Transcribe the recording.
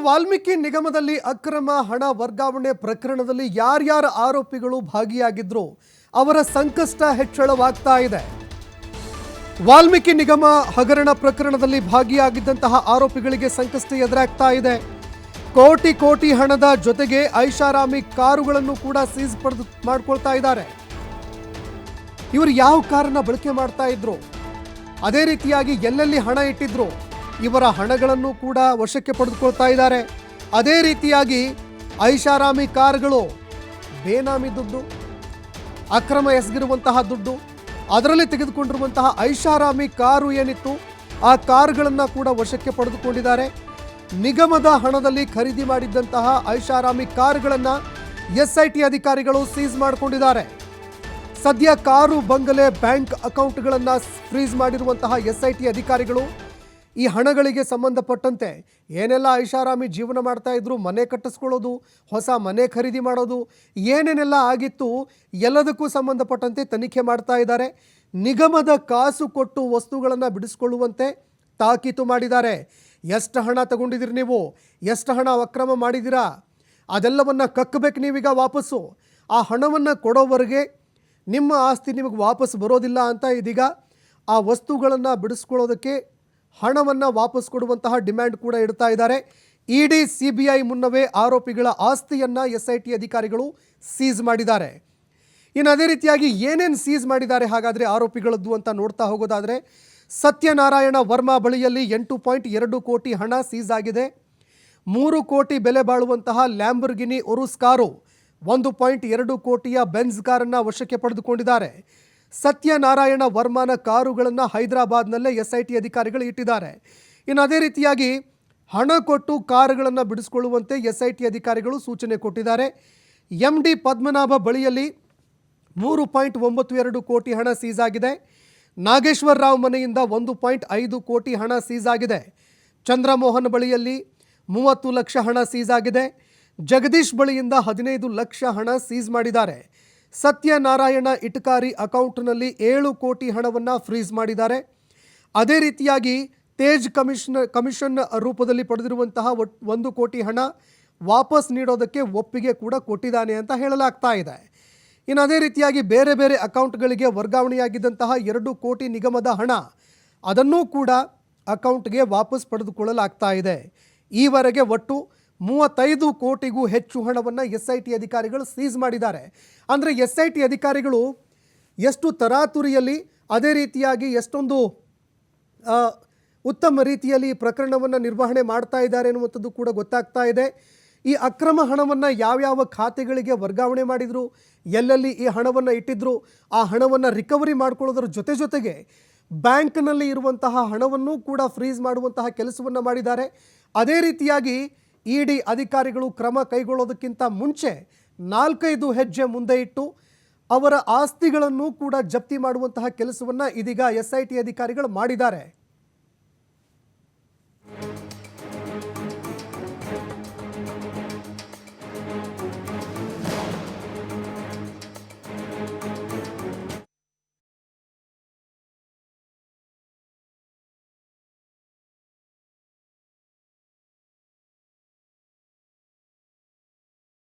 ವಾಲ್ಮೀಕಿ ನಿಗಮದಲ್ಲಿ ಅಕ್ರಮ ಹಣ ವರ್ಗಾವಣೆ ಪ್ರಕರಣದಲ್ಲಿ ಯಾರ್ಯಾರ ಆರೋಪಿಗಳು ಭಾಗಿಯಾಗಿದ್ರು ಅವರ ಸಂಕಷ್ಟ ಹೆಚ್ಚಳವಾಗ್ತಾ ಇದೆ. ವಾಲ್ಮೀಕಿ ನಿಗಮ ಹಗರಣ ಪ್ರಕರಣದಲ್ಲಿ ಭಾಗಿಯಾಗಿದ್ದಂತಹ ಆರೋಪಿಗಳಿಗೆ ಸಂಕಷ್ಟ ಎದುರಾಗ್ತಾ ಇದೆ. ಕೋಟಿ ಕೋಟಿ ಹಣದ ಜೊತೆಗೆ ಐಷಾರಾಮಿ ಕಾರುಗಳನ್ನು ಕೂಡ ಸೀಸ್ ಮಾಡ್ಕೊಳ್ತಾ ಇದ್ದಾರೆ. ಇವರು ಯಾವ ಕಾರನ್ನ ಬಳಕೆ ಮಾಡ್ತಾ ಇದ್ರು, ಅದೇ ರೀತಿಯಾಗಿ ಎಲ್ಲೆಲ್ಲಿ ಹಣ ಇಟ್ಟಿದ್ರು, ಇವರ ಹಣಗಳನ್ನು ಕೂಡ ವಶಕ್ಕೆ ಪಡೆದುಕೊಳ್ತಾ ಇದ್ದಾರೆ. ಅದೇ ರೀತಿಯಾಗಿ ಐಷಾರಾಮಿ ಕಾರುಗಳು, ಬೇನಾಮಿ ದುಡ್ಡು, ಅಕ್ರಮ ಎಸಗಿರುವಂತಹ ದುಡ್ಡು, ಅದರಲ್ಲಿ ತೆಗೆದುಕೊಂಡಿರುವಂತಹ ಐಷಾರಾಮಿ ಕಾರು ಏನಿತ್ತು ಆ ಕಾರುಗಳನ್ನು ಕೂಡ ವಶಕ್ಕೆ ಪಡೆದುಕೊಂಡಿದ್ದಾರೆ. ನಿಗಮದ ಹಣದಲ್ಲಿ ಖರೀದಿ ಮಾಡಿದ್ದಂತಹ ಐಷಾರಾಮಿ ಕಾರುಗಳನ್ನು SIT ಅಧಿಕಾರಿಗಳು ಸೀಸ್ ಮಾಡಿಕೊಂಡಿದ್ದಾರೆ. ಸದ್ಯ ಕಾರು, ಬಂಗಲೆ, ಬ್ಯಾಂಕ್ ಅಕೌಂಟ್ಗಳನ್ನು ಫ್ರೀಸ್ ಮಾಡಿರುವಂತಹ SIT ಅಧಿಕಾರಿಗಳು ಈ ಹಣಗಳಿಗೆ ಸಂಬಂಧಪಟ್ಟಂತೆ ಏನೆಲ್ಲ ಐಷಾರಾಮಿ ಜೀವನ ಮಾಡ್ತಾ ಇದ್ರು, ಮನೆ ಕಟ್ಟಿಸ್ಕೊಳ್ಳೋದು, ಹೊಸ ಮನೆ ಖರೀದಿ ಮಾಡೋದು, ಏನೇನೆಲ್ಲ ಆಗಿತ್ತು ಎಲ್ಲದಕ್ಕೂ ಸಂಬಂಧಪಟ್ಟಂತೆ ತನಿಖೆ ಮಾಡ್ತಾ ಇದ್ದಾರೆ. ನಿಗಮದ ಕಾಸು ಕೊಟ್ಟು ವಸ್ತುಗಳನ್ನು ಬಿಡಿಸ್ಕೊಳ್ಳುವಂತೆ ತಾಕೀತು ಮಾಡಿದ್ದಾರೆ. ಎಷ್ಟು ಹಣ ತಗೊಂಡಿದ್ದೀರಿ ನೀವು, ಎಷ್ಟು ಹಣ ಅಕ್ರಮ ಮಾಡಿದ್ದೀರಾ, ಅದೆಲ್ಲವನ್ನು ಕಕ್ಕಬೇಕು ನೀವೀಗ ವಾಪಸ್ಸು. ಆ ಹಣವನ್ನು ಕೊಡೋವರೆಗೆ ನಿಮ್ಮ ಆಸ್ತಿ ನಿಮಗೆ ವಾಪಸ್ ಬರೋದಿಲ್ಲ ಅಂತ ಇದೀಗ ಆ ವಸ್ತುಗಳನ್ನು ಬಿಡಿಸ್ಕೊಳ್ಳೋದಕ್ಕೆ ಹಣವನ್ನು ವಾಪಸ್ ಕೊಡುವಂತಹ ಡಿಮ್ಯಾಂಡ್ ಕೂಡ ಇಡ್ತಾ ಇದ್ದಾರೆ. ED CBI ಮುನ್ನವೇ ಆರೋಪಿಗಳ ಆಸ್ತಿಯನ್ನು SIT ಅಧಿಕಾರಿಗಳು ಸೀಸ್ ಮಾಡಿದ್ದಾರೆ. ಇನ್ನು ಅದೇ ರೀತಿಯಾಗಿ ಏನೇನು ಸೀಸ್ ಮಾಡಿದ್ದಾರೆ ಹಾಗಾದರೆ ಆರೋಪಿಗಳದ್ದು ಅಂತ ನೋಡ್ತಾ ಹೋಗೋದಾದರೆ, ಸತ್ಯನಾರಾಯಣ ವರ್ಮಾ ಬಳಿಯಲ್ಲಿ 8.2 ಕೋಟಿ ಹಣ ಸೀಸ್ ಆಗಿದೆ. 3 ಕೋಟಿ ಬೆಲೆ ಬಾಳುವಂತಹ ಲ್ಯಾಂಬರ್ಗಿನಿ ಉರುಸ್ ಕಾರು, 1.2 ಕೋಟಿಯ ಬೆನ್ಸ್ ಕಾರನ್ನು ವಶಕ್ಕೆ ಪಡೆದುಕೊಂಡಿದ್ದಾರೆ. ಸತ್ಯನಾರಾಯಣ ವರ್ಮನ ಕಾರುಗಳನ್ನು ಹೈದರಾಬಾದ್ನಲ್ಲೇ SIT ಅಧಿಕಾರಿಗಳು ಇಟ್ಟಿದ್ದಾರೆ. ಇನ್ನು ಅದೇ ರೀತಿಯಾಗಿ ಹಣ ಕೊಟ್ಟು ಕಾರುಗಳನ್ನು ಬಿಡಿಸಿಕೊಳ್ಳುವಂತೆ SIT ಅಧಿಕಾರಿಗಳು ಸೂಚನೆ ಕೊಟ್ಟಿದ್ದಾರೆ. MD ಪದ್ಮನಾಭ ಬಳಿಯಲ್ಲಿ 3.92 ಕೋಟಿ ಹಣ ಸೀಸ್ ಆಗಿದೆ. ನಾಗೇಶ್ವರ ರಾವ್ ಮನೆಯಿಂದ 1.5 ಕೋಟಿ ಹಣ ಸೀಸ್ ಆಗಿದೆ. ಚಂದ್ರಮೋಹನ್ ಬಳಿಯಲ್ಲಿ 30 ಲಕ್ಷ ಹಣ ಸೀಸ್ ಆಗಿದೆ. ಜಗದೀಶ್ ಬಳಿಯಿಂದ 15 ಲಕ್ಷ ಹಣ ಸೀಸ್ ಮಾಡಿದ್ದಾರೆ. ಸತ್ಯನಾರಾಯಣ ಇಟ್ಕಾರಿ ಅಕೌಂಟ್ನಲ್ಲಿ 7 ಕೋಟಿ ಹಣವನ್ನು ಫ್ರೀಸ್ ಮಾಡಿದ್ದಾರೆ. ಅದೇ ರೀತಿಯಾಗಿ ತೇಜ್ ಕಮಿಷನ್ ರೂಪದಲ್ಲಿ ಪಡೆದಿರುವಂತಹ 1 ಕೋಟಿ ಹಣ ವಾಪಸ್ ನೀಡೋದಕ್ಕೆ ಒಪ್ಪಿಗೆ ಕೂಡ ಕೊಟ್ಟಿದ್ದಾನೆ ಅಂತ ಹೇಳಲಾಗ್ತಾ ಇದೆ. ಇನ್ನು ಅದೇ ರೀತಿಯಾಗಿ ಬೇರೆ ಬೇರೆ ಅಕೌಂಟ್ಗಳಿಗೆ ವರ್ಗಾವಣೆಯಾಗಿದ್ದಂತಹ 2 ಕೋಟಿ ನಿಗಮದ ಹಣ ಅದನ್ನೂ ಕೂಡ ಅಕೌಂಟ್ಗೆ ವಾಪಸ್ ಪಡೆದುಕೊಳ್ಳಲಾಗ್ತಾ ಇದೆ. ಈವರೆಗೆ ಒಟ್ಟು 35 ಕೋಟಿಗೂ ಹೆಚ್ಚು ಹಣವನ್ನು SIT ಅಧಿಕಾರಿಗಳು ಸೀಸ್ ಮಾಡಿದ್ದಾರೆ. ಅಂದರೆ SIT ಅಧಿಕಾರಿಗಳು ಎಷ್ಟು ತರಾತುರಿಯಲ್ಲಿ, ಅದೇ ರೀತಿಯಾಗಿ ಎಷ್ಟೊಂದು ಉತ್ತಮ ರೀತಿಯಲ್ಲಿ ಪ್ರಕರಣವನ್ನು ನಿರ್ವಹಣೆ ಮಾಡ್ತಾ ಇದ್ದಾರೆ ಎನ್ನುವಂಥದ್ದು ಕೂಡ ಗೊತ್ತಾಗ್ತಾ ಇದೆ. ಈ ಅಕ್ರಮ ಹಣವನ್ನು ಯಾವ್ಯಾವ ಖಾತೆಗಳಿಗೆ ವರ್ಗಾವಣೆ ಮಾಡಿದರು, ಎಲ್ಲೆಲ್ಲಿ ಈ ಹಣವನ್ನು ಇಟ್ಟಿದ್ರು, ಆ ಹಣವನ್ನು ರಿಕವರಿ ಮಾಡ್ಕೊಳ್ಳೋದ್ರ ಜೊತೆಗೆ ಬ್ಯಾಂಕ್ನಲ್ಲಿ ಇರುವಂತಹ ಹಣವನ್ನು ಕೂಡ ಫ್ರೀಸ್ ಮಾಡುವಂತಹ ಕೆಲಸವನ್ನು ಮಾಡಿದ್ದಾರೆ. ಅದೇ ರೀತಿಯಾಗಿ ED ಅಧಿಕಾರಿಗಳು ಕ್ರಮ ಕೈಗೊಳ್ಳೋದಕ್ಕಿಂತ ಮುಂಚೆ 4-5 ಹೆಜ್ಜೆ ಮುಂದೆ ಇಟ್ಟು ಅವರ ಆಸ್ತಿಗಳನ್ನು ಕೂಡ ಜಪ್ತಿ ಮಾಡುವಂತಹ ಕೆಲಸವನ್ನು ಇದೀಗ SIT ಅಧಿಕಾರಿಗಳು ಮಾಡಿದ್ದಾರೆ.